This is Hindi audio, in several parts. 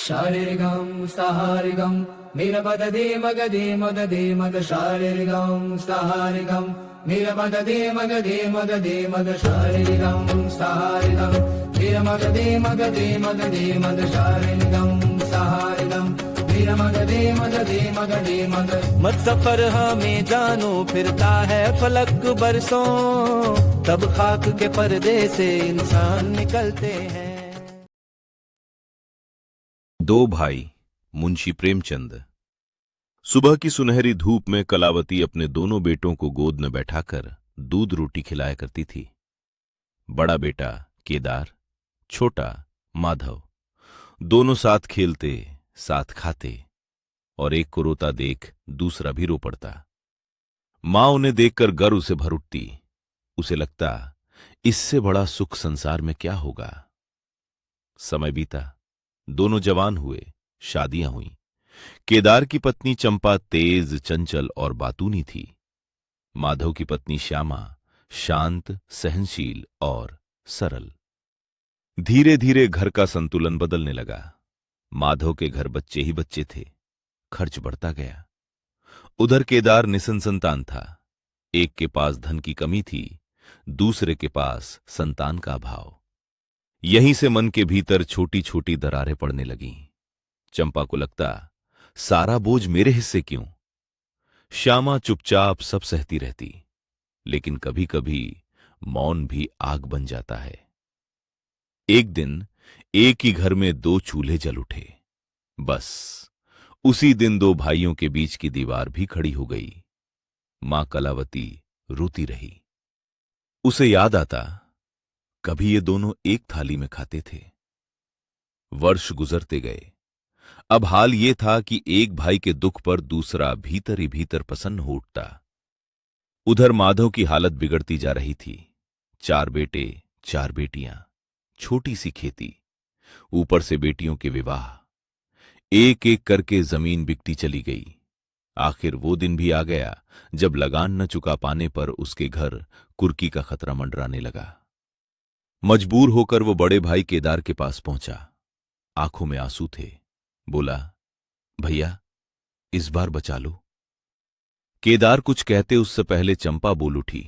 शारीरिकं सहारिकं नीलपददे मगदे मददे मद शारीरिकं सहारिकं नीलपददे मगदे मददे मद शारीरिकं सहारिकं नीलमगदे मगदे मददे मद शारीरिकं सहारिकं नीलमगदे मददे मगदे मद। मत सफर हमें जानो फिरता है फलक बरसों, तब खाक के पर्दे से इंसान निकलते हैं। दो भाई मुंशी प्रेमचंद। सुबह की सुनहरी धूप में कलावती अपने दोनों बेटों को गोद में बैठाकर दूध रोटी खिलाया करती थी। बड़ा बेटा केदार, छोटा माधव, दोनों साथ खेलते, साथ खाते, और एक को रोता देख दूसरा भी रो पड़ता। मां उन्हें देखकर गर्व उसे भर उठती। उसे लगता इससे बड़ा सुख संसार में क्या होगा। समय बीता, दोनों जवान हुए, शादियां हुईं। केदार की पत्नी चंपा तेज, चंचल और बातूनी थी। माधव की पत्नी श्यामा शांत, सहनशील और सरल। धीरे धीरे घर का संतुलन बदलने लगा। माधव के घर बच्चे ही बच्चे थे, खर्च बढ़ता गया। उधर केदार निसंतान था। एक के पास धन की कमी थी, दूसरे के पास संतान का अभाव। यहीं से मन के भीतर छोटी छोटी दरारें पड़ने लगीं। चंपा को लगता सारा बोझ मेरे हिस्से क्यों। श्यामा चुपचाप सब सहती रहती, लेकिन कभी कभी मौन भी आग बन जाता है। एक दिन एक ही घर में दो चूल्हे जल उठे। बस उसी दिन दो भाइयों के बीच की दीवार भी खड़ी हो गई। मां कलावती रोती रही। उसे याद आता कभी ये दोनों एक थाली में खाते थे। वर्ष गुजरते गए। अब हाल ये था कि एक भाई के दुख पर दूसरा भीतर ही भीतर प्रसन्न हो उठता। उधर माधव की हालत बिगड़ती जा रही थी। 4 बेटे, 4 बेटियां, छोटी सी खेती, ऊपर से बेटियों के विवाह। एक एक करके जमीन बिकती चली गई। आखिर वो दिन भी आ गया जब लगान न चुका पाने पर उसके घर कुर्की का खतरा मंडराने लगा। मजबूर होकर वो बड़े भाई केदार के पास पहुंचा। आंखों में आंसू थे। बोला, भैया इस बार बचा लो। केदार कुछ कहते उससे पहले चंपा बोल उठी,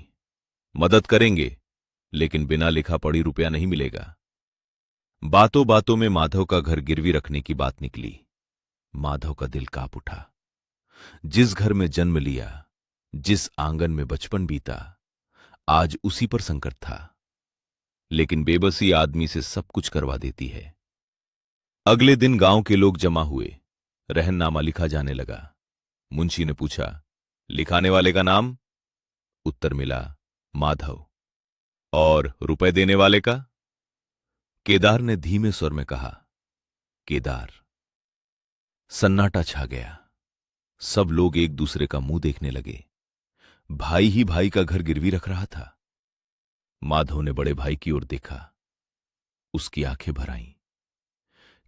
मदद करेंगे, लेकिन बिना लिखा पढ़ी रुपया नहीं मिलेगा। बातों बातों में माधव का घर गिरवी रखने की बात निकली। माधव का दिल कांप उठा। जिस घर में जन्म लिया, जिस आंगन में बचपन बीता, आज उसी पर संकट था। लेकिन बेबसी आदमी से सब कुछ करवा देती है। अगले दिन गांव के लोग जमा हुए। रहननामा लिखा जाने लगा। मुंशी ने पूछा, लिखाने वाले का नाम? उत्तर मिला, माधव। और रुपए देने वाले का? केदार ने धीमे स्वर में कहा, केदार। सन्नाटा छा गया। सब लोग एक दूसरे का मुंह देखने लगे। भाई ही भाई का घर गिरवी रख रहा था। माधव ने बड़े भाई की ओर देखा। उसकी आंखें भर आईं।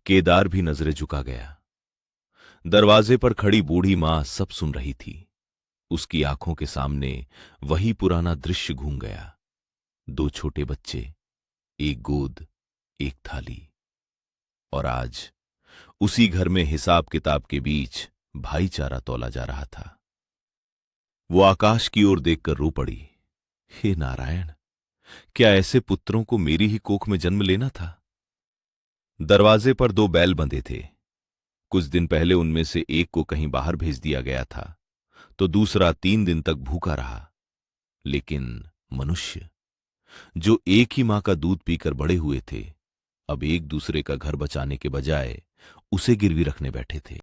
केदार भी नजरें झुका गया। दरवाजे पर खड़ी बूढ़ी मां सब सुन रही थी। उसकी आंखों के सामने वही पुराना दृश्य घूम गया। 2 छोटे बच्चे, एक गोद, एक थाली, और आज उसी घर में हिसाब किताब के बीच भाईचारा तौला जा रहा था। वो आकाश की ओर देखकर रो पड़ी, हे नारायण, क्या ऐसे पुत्रों को मेरी ही कोख में जन्म लेना था। दरवाजे पर 2 बैल बंधे थे। कुछ दिन पहले उनमें से एक को कहीं बाहर भेज दिया गया था, तो दूसरा 3 दिन तक भूखा रहा। लेकिन मनुष्य जो एक ही मां का दूध पीकर बड़े हुए थे, अब एक दूसरे का घर बचाने के बजाय उसे गिरवी रखने बैठे थे।